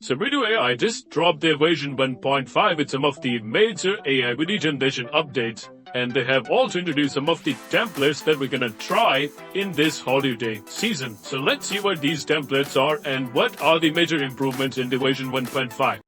So Vidu Ai just dropped their version 1.5 with some of the major AI video generation updates, and they have also introduced some of the templates that we're gonna try in this holiday season. So let's see what these templates are and what are the major improvements in the version 1.5.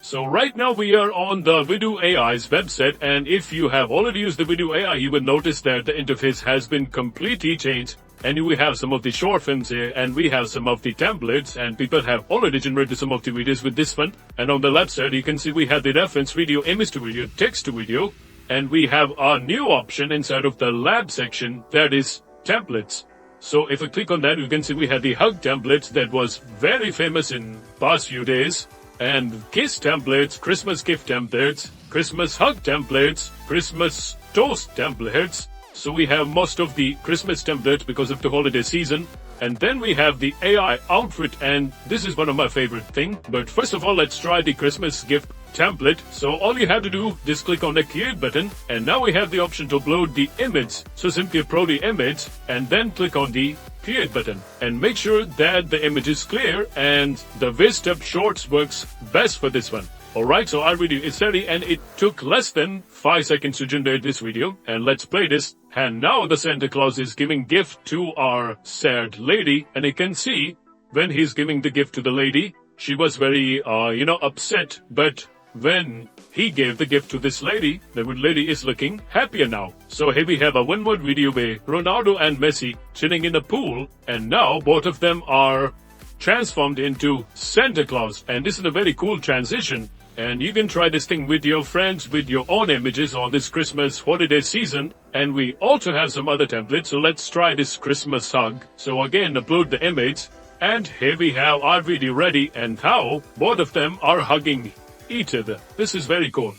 So right now we are on the Vidu Ai's website, and if you have already used the Vidu Ai, you will notice that the interface has been completely changed, and we have some of the short films here, and we have some of the templates, and people have already generated some of the videos with this one. And on the left side you can see we have the reference video, image to video, text to video, and we have our new option inside of the lab section, that is templates. So if I click on that, you can see we have the hug templates that was very famous in past few days, and kiss templates, Christmas gift templates, Christmas hug templates, Christmas toast templates. So we have most of the Christmas templates because of the holiday season. And then we have the AI outfit, and this is one of my favorite thing. But first of all, let's try the Christmas gift template. So all you have to do, just click on the create button, and now we have the option to upload the image. So simply upload the image and then click on the create button, and make sure that the image is clear, and the Vstep Shorts works best for this one. Alright, so our video is ready, and it took less than 5 seconds to generate this video, and let's play this. And now the Santa Claus is giving gift to our sad lady, and you can see when he's giving the gift to the lady, she was very upset, but when he gave the gift to this lady, the lady is looking happier now. So here we have a one-word video where Ronaldo and Messi sitting in a pool, and now both of them are transformed into Santa Claus, and this is a very cool transition. And you can try this thing with your friends, with your own images on this Christmas holiday season. And we also have some other templates, so let's try this Christmas hug. So again, upload the image, and here we have our video ready, and how both of them are hugging each other. This is very cool.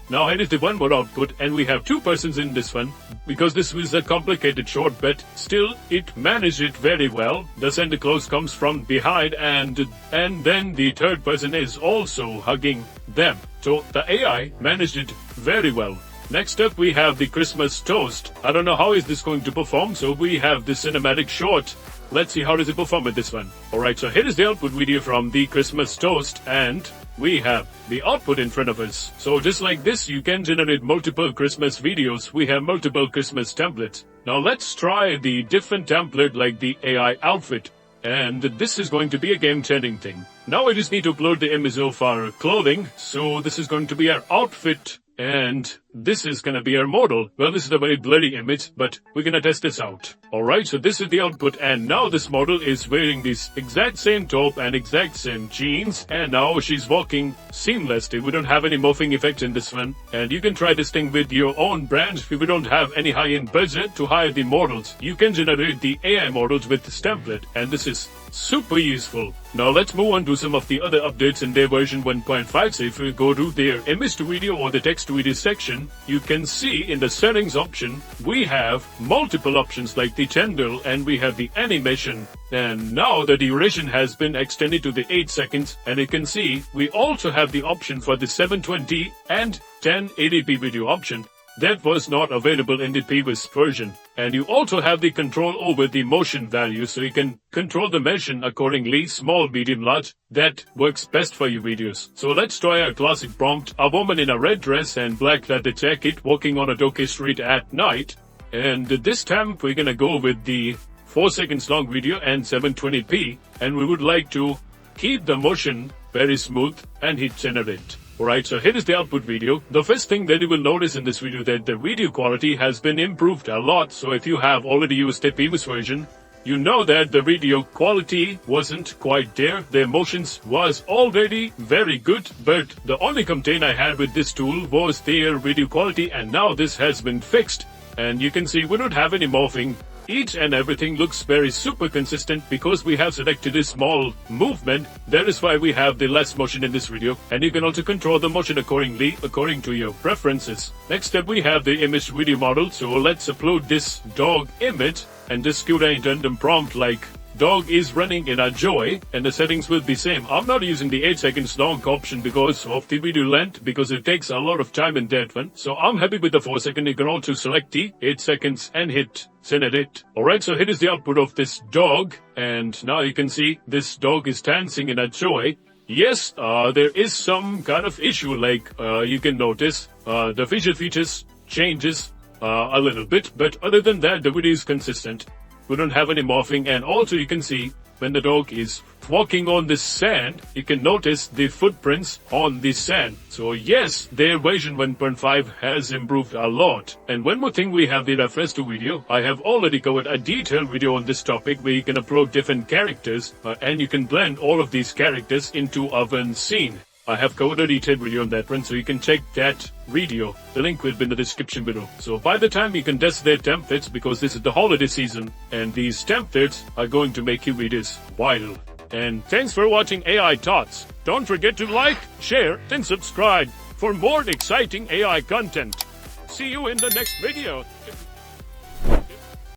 Now here is the one more output, and we have two persons in this one. Because this was a complicated short, but still it managed it very well. The Santa Claus comes from behind, and then the third person is also hugging them. So the AI managed it very well. Next up we have the Christmas toast. I don't know how is this going to perform, so we have the cinematic short. Let's see how does it perform with this one. Alright, so here is the output video from the Christmas toast, and we have the output in front of us. So just like this, you can generate multiple Christmas videos. We have multiple Christmas templates. Now let's try the different template like the AI outfit. And this is going to be a game-changing thing. Now I just need to upload the image of our clothing. So this is going to be our outfit, and this is gonna be our model. Well, this is a very blurry image, but we're gonna test this out. Alright, so this is the output, and now this model is wearing this exact same top and exact same jeans, and now she's walking seamlessly. We don't have any morphing effects in this one, and you can try this thing with your own brands. If you don't have any high-end budget to hire the models, you can generate the AI models with this template, and this is super useful. Now let's move on to some of the other updates in their version 1.5. So if we go to their image to video or the text to video section, you can see in the settings option, we have multiple options like the gender, and we have the animation. And now the duration has been extended to the 8 seconds, and you can see we also have the option for the 720 and 1080p video option. That was not available in the previous version. And you also have the control over the motion value, so you can control the motion accordingly, small, medium, large. That works best for your videos. So let's try our classic prompt. A woman in a red dress and black leather jacket walking on a Tokyo street at night. And this time we're gonna go with the 4 seconds long video and 720p. And we would like to keep the motion very smooth and hit generate. Alright, so here is the output video. The first thing that you will notice in this video that the video quality has been improved a lot. So if you have already used the previous version, you know that the video quality wasn't quite there. The emotions was already very good, but the only complaint I had with this tool was their video quality, and now this has been fixed. And you can see we don't have any morphing. Each and everything looks very super consistent because we have selected a small movement. That is why we have the less motion in this video, and you can also control the motion accordingly according to your preferences. Next up we have the image video model, so let's upload this dog image and just give a random prompt like dog is running in a joy, and the settings will be same. I'm not using the 8 seconds long option because of the video length, because it takes a lot of time in that one. So I'm happy with the 4 second. You can also select the 8 seconds and hit send edit. Alright, so here is the output of this dog, and now you can see this dog is dancing in a joy. Yes, there is some kind of issue, like you can notice the visual features changes a little bit, but other than that the video is consistent. We don't have any morphing, and also you can see when the dog is walking on this sand, you can notice the footprints on the sand. So yes, their version 1.5 has improved a lot. And one more thing, we have the reference to video. I have already covered a detailed video on this topic where you can upload different characters and you can blend all of these characters into a one scene. I have covered a detailed video on that one, so you can check that video. The link will be in the description below. So by the time you can test their templates, because this is the holiday season, and these templates are going to make your videos viral. And thanks for watching AI Thoughts. Don't forget to like, share, and subscribe for more exciting AI content. See you in the next video.